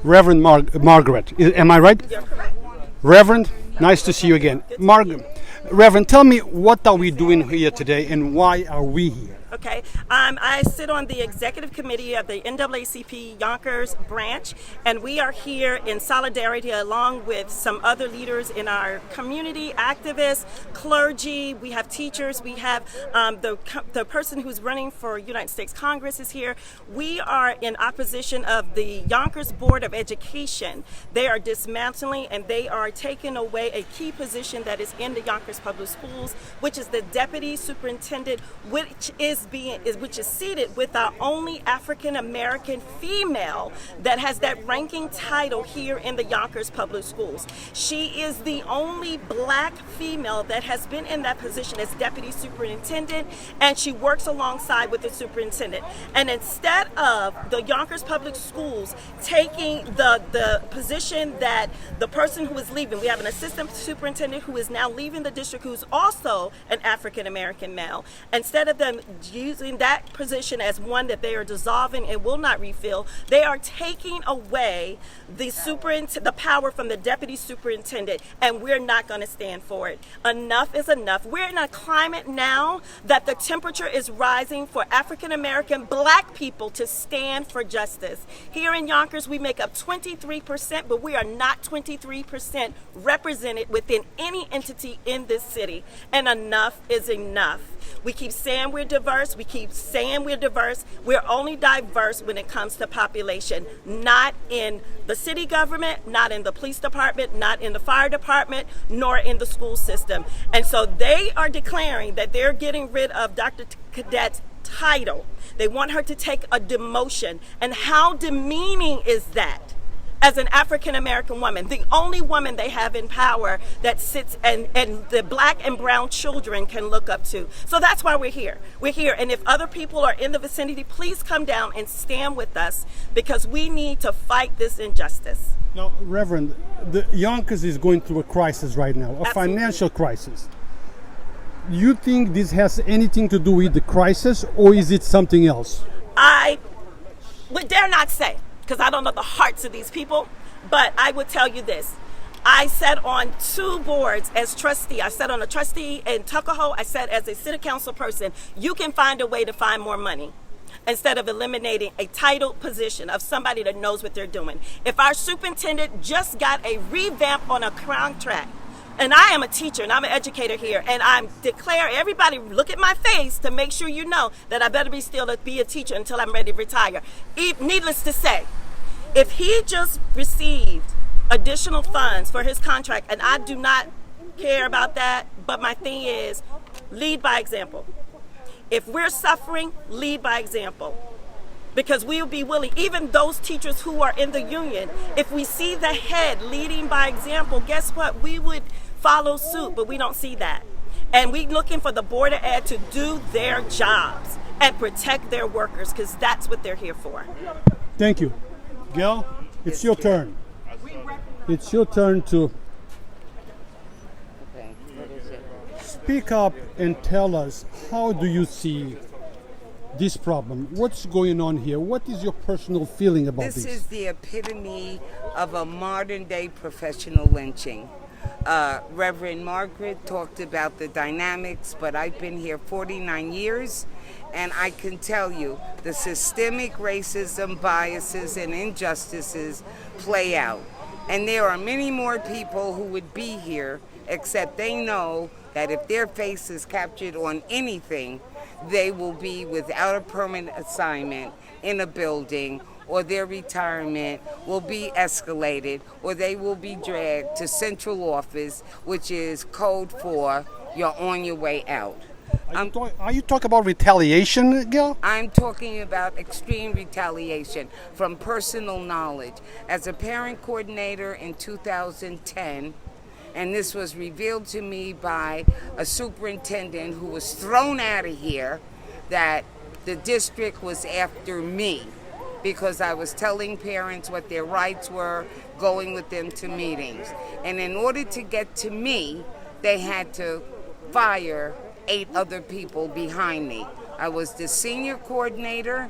Reverend Margaret. Am I right? You're correct. Reverend, nice to see you again. Reverend, tell me, what are we doing here today and why are we here? Okay, I sit on the executive committee of the NAACP Yonkers branch, and we are here in solidarity along with some other leaders in our community, activists, clergy. We have teachers. We have the person who's running for United States Congress is here. We are in opposition of the Yonkers Board of Education. They are dismantling and they are taking away a key position that is in the Yonkers Public Schools, which is the deputy superintendent, which is seated with our only African American female that has that ranking title here in the Yonkers Public Schools. She is the only black female that has been in that position as deputy superintendent, and she works alongside with the superintendent. And instead of the Yonkers Public Schools taking the position that the person who is leaving, we have an assistant superintendent who is now leaving the district who's also an African American male. Instead of them using that position as one that they are dissolving and will not refill, they are taking away the power from the deputy superintendent, and we're not going to stand for it. Enough is enough. We're in a climate now that the temperature is rising for African American black people to stand for justice. Here in Yonkers, we make up 23%, but we are not 23% represented within any entity in this city, and enough is enough. We keep saying we're diverse. We're only diverse when it comes to population, not in the city government, not in the police department, not in the fire department, nor in the school system. And so they are declaring that they're getting rid of Dr. Cadet's title. They want her to take a demotion. And how demeaning is that? As an African American woman, the only woman they have in power that sits and the black and brown children can look up to. So that's why we're here. We're here, and if other people are in the vicinity, please come down and stand with us because we need to fight this injustice. Now, Reverend, the Yonkers is going through a crisis right now, a Absolutely. financial crisis. You think this has anything to do with the crisis, or is it something else? I would dare not say, because I don't know the hearts of these people, but I would tell you this. I sat on 2 boards as trustee. I sat on a trustee in Tuckahoe. I sat as a city council person. You can find a way to find more money instead of eliminating a title position of somebody that knows what they're doing. If our superintendent just got a revamp on a contract, and I am a teacher and I'm an educator here, and I declare everybody look at my face to make sure you know that I better be a teacher until I'm ready to retire. Needless to say, if he just received additional funds for his contract, and I do not care about that, but my thing is lead by example. If we're suffering, lead by example. Because we'll be willing, even those teachers who are in the union, if we see the head leading by example, guess what? We would follow suit, but we don't see that. And we're looking for the Board of Ed to do their jobs and protect their workers, because that's what they're here for. Thank you. Gail, it's your turn. It's your turn to speak up and tell us, how do you see this problem? What's going on here? What is your personal feeling about this? This is the epitome of a modern day professional lynching. Reverend Margaret talked about the dynamics, but I've been here 49 years, and I can tell you the systemic racism, biases, and injustices play out. And there are many more people who would be here, except they know that if their face is captured on anything, they will be without a permanent assignment in a building, or their retirement will be escalated, or they will be dragged to central office, which is code for you're on your way out. Are you talking about retaliation, Gail? I'm talking about extreme retaliation from personal knowledge. As a parent coordinator in 2010, and this was revealed to me by a superintendent who was thrown out of here, that the district was after me because I was telling parents what their rights were, going with them to meetings. And in order to get to me, they had to fire 8 other people behind me. I was the senior coordinator,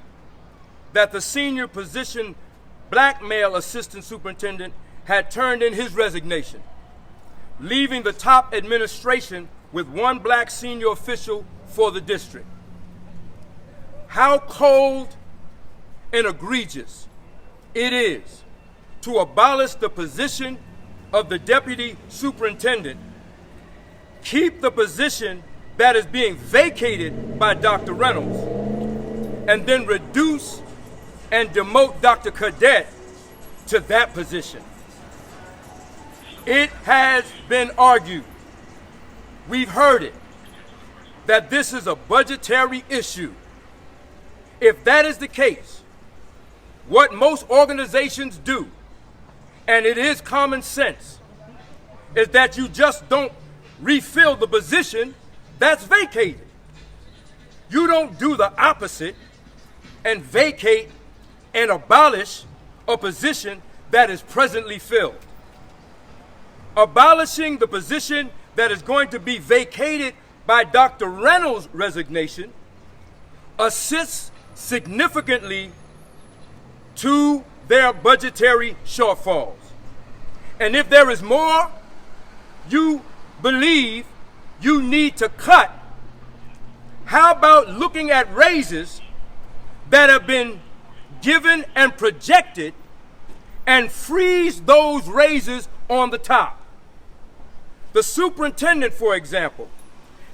that the senior position black male assistant superintendent had turned in his resignation, leaving the top administration with one black senior official for the district. How cold and egregious it is to abolish the position of the deputy superintendent, keep the position that is being vacated by Dr. Reynolds, and then reduce and demote Dr. Cadet to that position. It has been argued, we've heard it, that this is a budgetary issue. If that is the case, what most organizations do, and it is common sense, is that you just don't refill the position that's vacated. You don't do the opposite and vacate and abolish a position that is presently filled. Abolishing the position that is going to be vacated by Dr. Reynolds' resignation assists significantly to their budgetary shortfalls. And if there is more you believe you need to cut, how about looking at raises that have been given and projected and freeze those raises on the top? The superintendent, for example,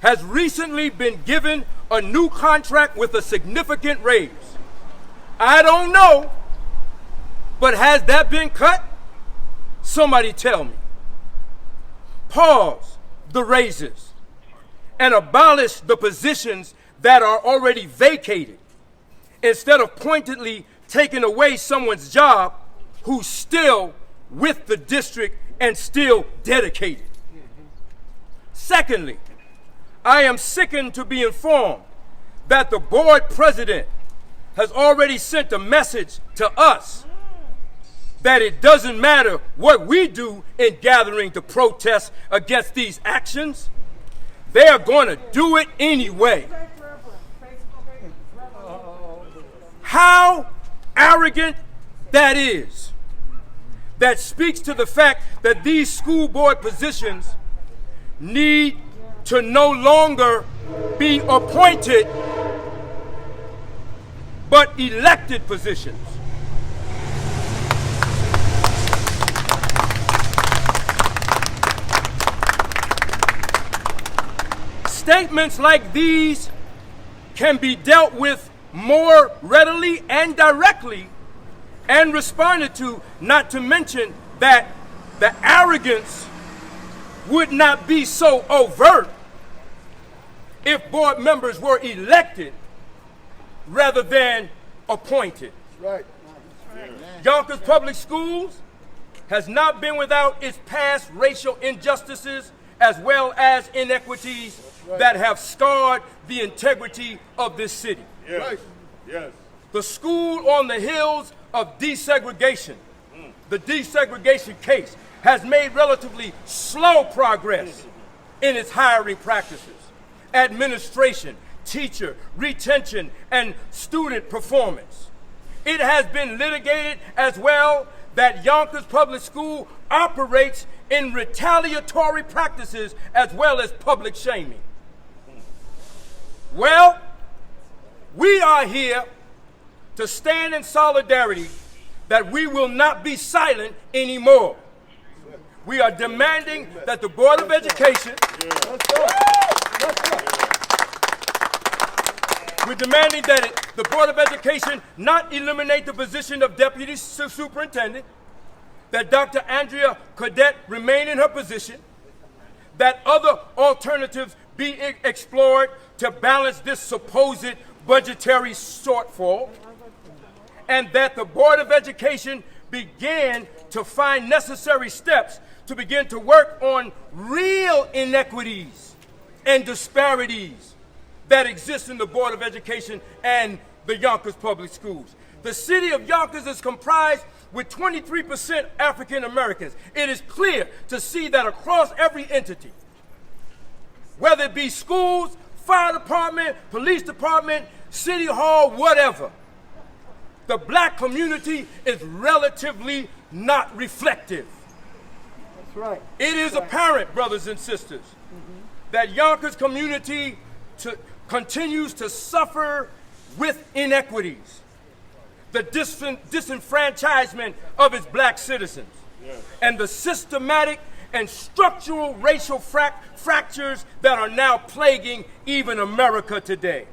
has recently been given a new contract with a significant raise. I don't know, but has that been cut? Somebody tell me. Pause the raises and abolish the positions that are already vacated instead of pointedly taking away someone's job who's still with the district and still dedicated. Secondly, I am sickened to be informed that the board president has already sent a message to us that it doesn't matter what we do in gathering to protest against these actions, they are going to do it anyway. How arrogant that is. That speaks to the fact that these school board positions need to no longer be appointed, but elected positions. Statements like these can be dealt with more readily and directly and responded to, not to mention that the arrogance would not be so overt if board members were elected rather than appointed. Right. Yonkers Public Schools has not been without its past racial injustices as well as inequities that have scarred the integrity of this city. Yes. Right. Yes. The school on the hills of desegregation, the desegregation case, has made relatively slow progress in its hiring practices, administration, teacher, retention, and student performance. It has been litigated as well that Yonkers Public School operates in retaliatory practices as well as public shaming. Well, we are here to stand in solidarity that we will not be silent anymore. We are demanding that the Board of Education, we're demanding that the Board of Education not eliminate the position of Deputy Superintendent, that Dr. Andrea Cadet remain in her position, that other alternatives be explored to balance this supposed budgetary shortfall, and that the Board of Education begin to find necessary steps to begin to work on real inequities and disparities that exist in the Board of Education and the Yonkers Public Schools. The city of Yonkers is comprised with 23% African Americans. It is clear to see that across every entity, whether it be schools, fire department, police department, city hall, whatever, the black community is relatively not reflective. That's right. It is apparent, brothers and sisters, that Yonkers community continues to suffer with inequities, the disenfranchisement of its black citizens, and the systematic and structural racial fractures that are now plaguing even America today.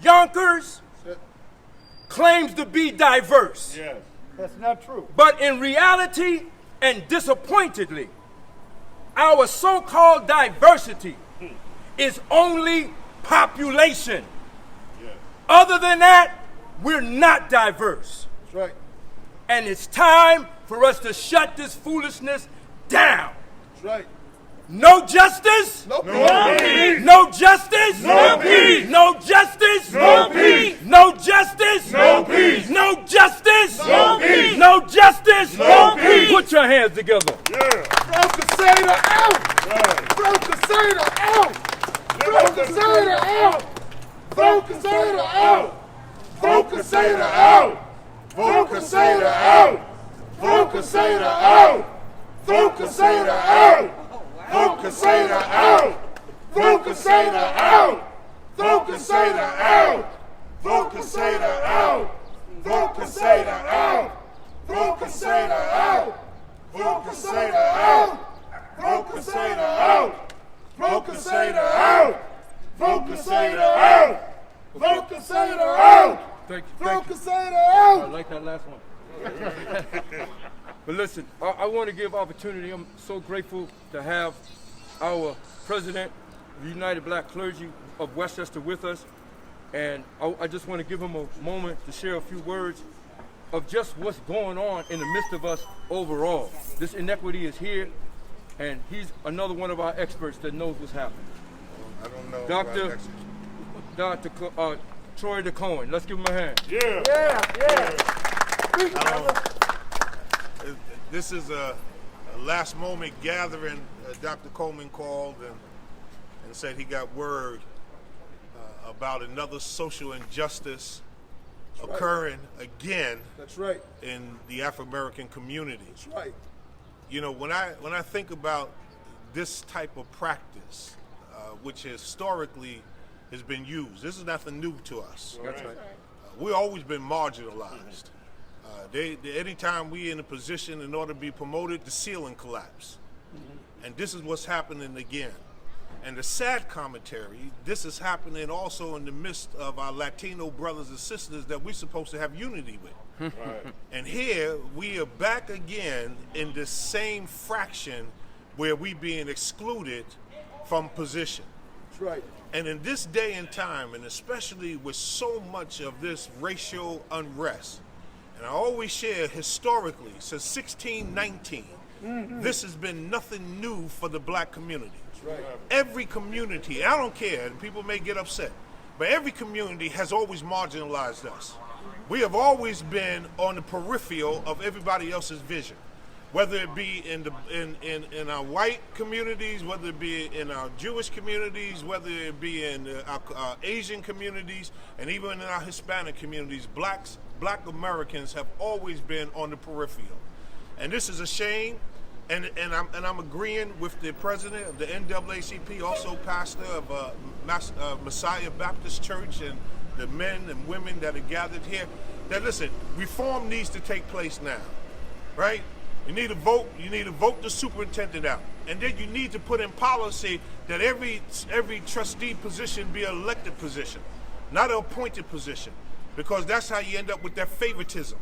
Yonkers claims to be diverse. Yes. That's not true. But in reality, and disappointedly, our so-called diversity is only population. Yes. Other than that, we're not diverse. That's right. And it's time for us to shut this foolishness down. That's right. No justice? No peace. No justice? No peace. No justice? No peace. No justice? No peace. No justice? No peace. No justice? No peace. Put your hands together. Yeah. Throw Crusader out. Right. Throw Crusader out. Throw Crusader out. Throw Crusader out. Throw Crusader out. Throw Crusader out. Throw Crusader out. Throw Crusader out. Throw Crusader out! Throw Crusader out! Throw Crusader out! Throw Crusader out! Throw Crusader out! Throw Crusader out! Throw Crusader out! Throw Crusader out! Throw Crusader out! Throw Crusader out! Throw Crusader out! Thank you. Throw Thank you. Crusader I out! like that last one. But listen, I want to give opportunity. I'm so grateful to have our president of the United Black Clergy of Westchester with us. And I just want to give him a moment to share a few words of just what's going on in the midst of us overall. This inequity is here, and he's another one of our experts that knows what's happening. I don't know. Dr. Troy DeCohen. Let's give him a hand. Yeah. This is a last moment gathering. Dr. Coleman called and said he got word about another social injustice occurring again. That's right. In the Afro-American community. That's right. You know, when I think about this type of practice, which historically has been used, this is nothing new to us. That's right. We've always been marginalized. Anytime we in a position in order to be promoted, the ceiling collapse. And this is what's happening again. And the sad commentary, this is happening also in the midst of our Latino brothers and sisters that we're supposed to have unity with. Right. And here we are back again in the same fraction where we being excluded from position. That's right. And in this day and time, and especially with so much of this racial unrest, and I always share historically, since 1619, this has been nothing new for the black community. Right. Every community, I don't care, and people may get upset, but every community has always marginalized us. We have always been on the peripheral of everybody else's vision, whether it be in our white communities, whether it be in our Jewish communities, whether it be in our Asian communities, and even in our Hispanic communities. Black Americans have always been on the peripheral, and this is a shame. And I'm agreeing with the president of the NAACP, also pastor of Messiah Baptist Church, and the men and women that are gathered here. That listen, reform needs to take place now, right? You need to vote. You need to vote the superintendent out, and then you need to put in policy that every trustee position be an elected position, not an appointed position, because that's how you end up with that favoritism.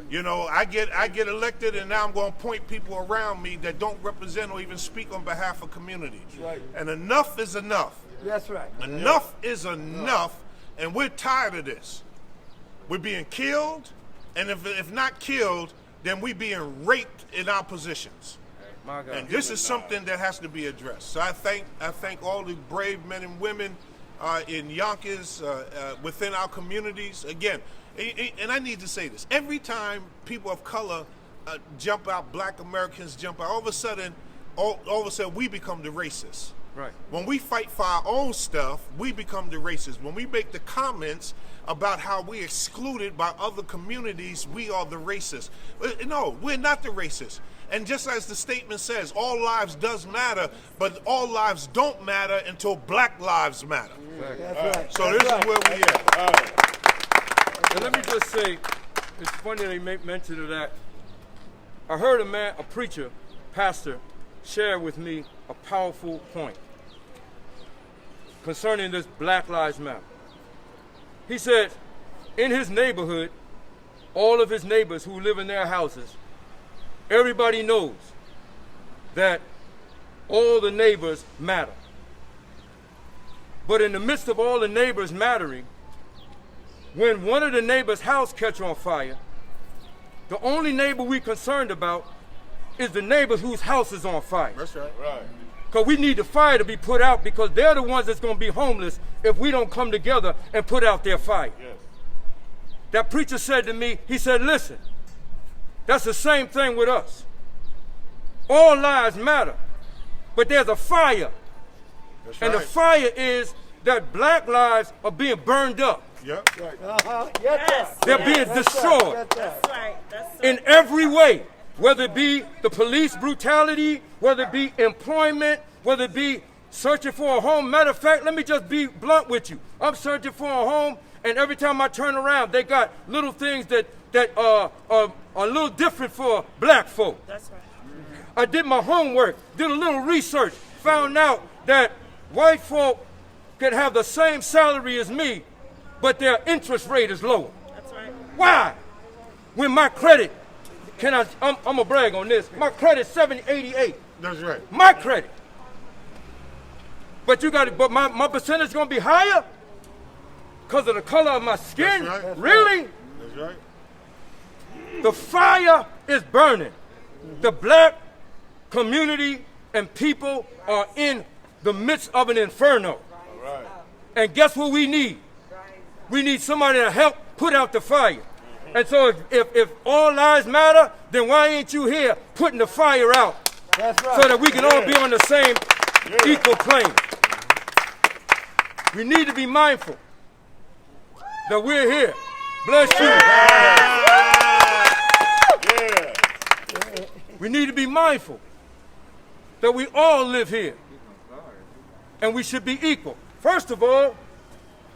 You know, I get elected, and now I'm going to appoint people around me that don't represent or even speak on behalf of communities. Right. And enough is enough. That's right. Enough is enough, and we're tired of this. We're being killed, and if not killed, then we're being raped in our positions. My God. And this is something that has to be addressed. So I thank all the brave men and women in Yonkers, within our communities. Again, and I need to say this, every time people of color jump out, black Americans jump out, all of a sudden we become the racists. Right. When we fight for our own stuff, we become the racist. When we make the comments about how we excluded by other communities, we are the racist. No, we're not the racist. And just as the statement says, all lives does matter, but all lives don't matter until black lives matter. That's right. So this is where we at. And let me just say, it's funny they make mention of that. I heard a preacher, pastor, share with me a powerful point concerning this Black Lives Matter. He said, in his neighborhood, all of his neighbors who live in their houses, everybody knows that all the neighbors matter. But in the midst of all the neighbors mattering, when one of the neighbors' house catch on fire, the only neighbor we concerned about is the neighbor whose house is on fire. That's right. Right. Because we need the fire to be put out, because they're the ones that's going to be homeless if we don't come together and put out their fire. Yes. That preacher said to me, he said, listen, that's the same thing with us. All lives matter, but there's a fire. That's and right. the fire is that black lives are being burned up. Yep. Yes. Yes. They're being destroyed. That's right. That's right. In every way, whether it be the police brutality, whether it be employment, whether it be searching for a home. Matter of fact, let me just be blunt with you. I'm searching for a home, and every time I turn around, they got little things that are a little different for black folk. That's right. I did my homework, did a little research, found out that white folk could have the same salary as me, but their interest rate is lower. That's right. Why? When my credit, I'm gonna brag on this, my credit's 788. That's right. My credit. But my percentage is gonna be higher because of the color of my skin. That's right. Really? That's right. The fire is burning. The black community and people are in the midst of an inferno. Right. And guess what we need? We need somebody to help put out the fire. And so if all lives matter, then why ain't you here putting the fire out? That's right. So that we can all be on the same equal plane. We need to be mindful that we're here. Bless you. We need to be mindful that we all live here, and we should be equal. First of all,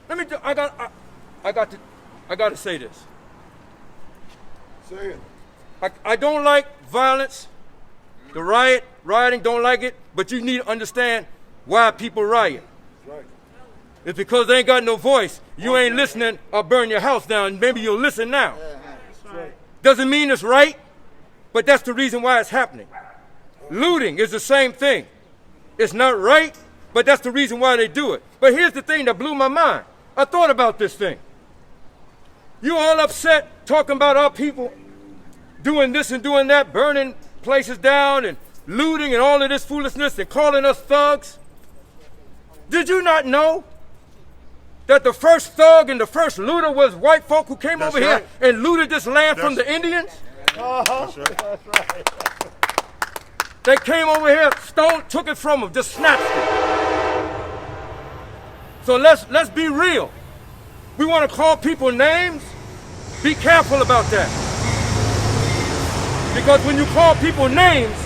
I got to say this. Say it. I don't like violence, the rioting, don't like it, but you need to understand why people riot. Right. It's because they ain't got no voice. You ain't listening, I'll burn your house down. Maybe you'll listen now. Doesn't mean it's right, but that's the reason why it's happening. Looting is the same thing. It's not right, but that's the reason why they do it. But here's the thing that blew my mind. I thought about this thing. You all upset talking about our people doing this and doing that, burning places down and looting and all of this foolishness and calling us thugs. Did you not know that the first thug and the first looter was white folk who came over here and looted this land from the Indians? That's right. That's right. They came over here, took it from them, just snatched it. So let's be real. We want to call people names. Be careful about that. Because when you call people names,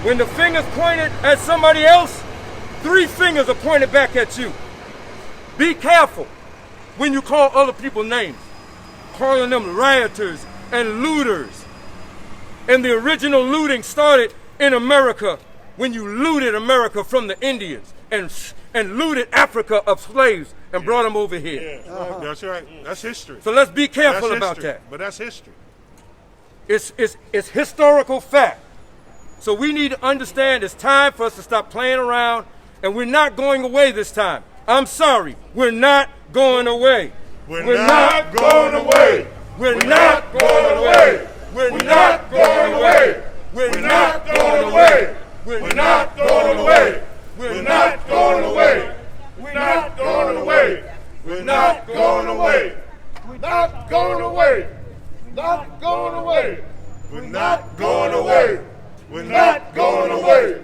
when the finger's pointed at somebody else, 3 fingers are pointed back at you. Be careful when you call other people names, calling them rioters and looters. And the original looting started in America when you looted America from the Indians and looted Africa of slaves and brought them over here. Yeah. That's right. That's history. So let's be careful That's about history. that. But that's history. It's historical fact. So we need to understand it's time for us to stop playing around, and we're not going away this time. I'm sorry, we're not going away. We're not going away. We're not going away. We're not going away. We're not going away. We're not going away. We're not going away. We're not going away. We're not going away. We're not going away. Not going away. We're not going away. We're not going away.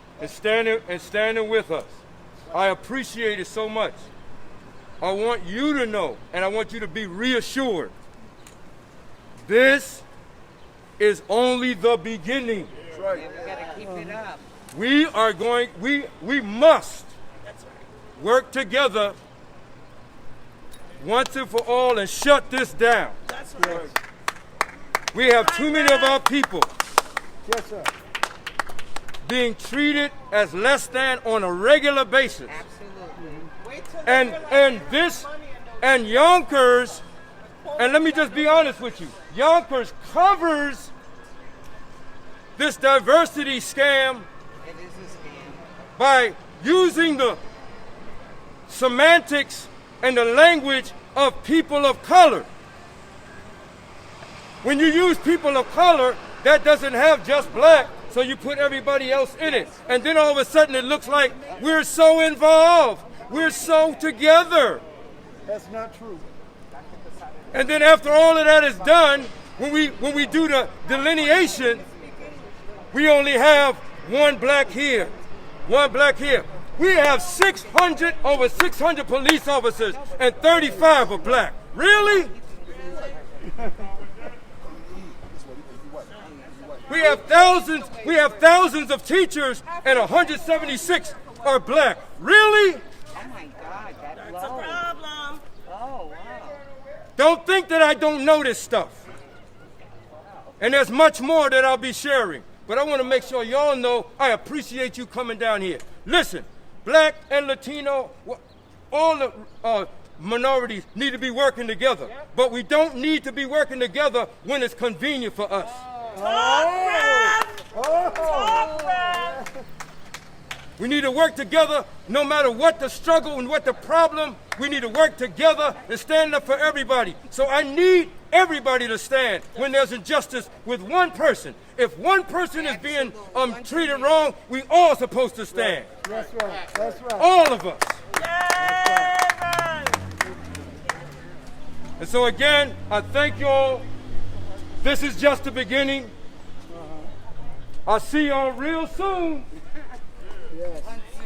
and standing with us. I appreciate it so much. I want you to know, and I want you to be reassured. This is only the beginning. That's right. We gotta keep it up. We must work together once and for all and shut this down. That's right. We have too many of our people Yes, sir. being treated as less than on a regular basis. Absolutely. Wait till they realize And they this have money and Yonkers, and let me just be honest with you, Yonkers covers this diversity scam It is a scam. by using the semantics and the language of people of color. When you use people of color, that doesn't have just black, so you put everybody else in it. And then all of a sudden it looks like we're so involved, we're so together. That's not true. And then after all of that is done, when we do the delineation, we only have one black here, one black here. We have over 600 police officers, and 35 are black. Really? We have thousands of teachers, and 176 are black. Really? Oh my God, that's That's a low. problem. Oh wow. Don't think that I don't know this stuff. And there's much more that I'll be sharing. But I want to make sure y'all know I appreciate you coming down here. Listen, black and Latino, all the minorities need to be working together. But we don't need to be working together when it's convenient for us. We need to work together no matter what the struggle and what the problem. We need to work together and stand up for everybody. So I need everybody to stand when there's injustice with one person. If one person is being treated wrong, we all supposed to stand. That's right. That's right. All of us. Yay! And so again, I thank you all. This is just the beginning. I'll see y'all real soon. Yes.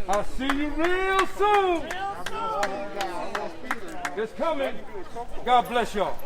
I'll see you real soon. It's coming. God bless y'all.